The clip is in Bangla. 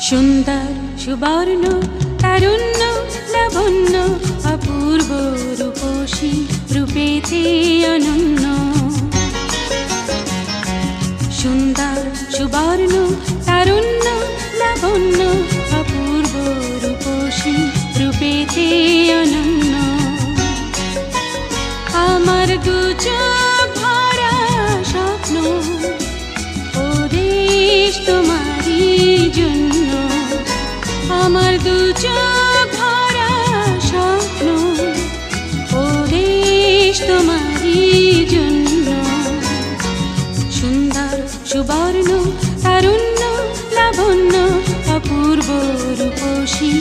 সুন্দর সুবর্ণ তারুণ্য লাবণ্য অপূর্ব রূপসী রূপেতে অনন্য। সুন্দর সুবর্ণ তারুণ্য লাবণ্য অপূর্ব রূপসী রূপেতে অনন্য। আমার দু চোখ ভরা স্বপ্ন ও দেশ তোমারই জন্য। আমার দু চোখ ভরা স্বপ্ন ও দেশ তোমারই জন্য। সুন্দর সুবর্ণ তারুণ্য লাবণ্য অপূর্ব রূপসী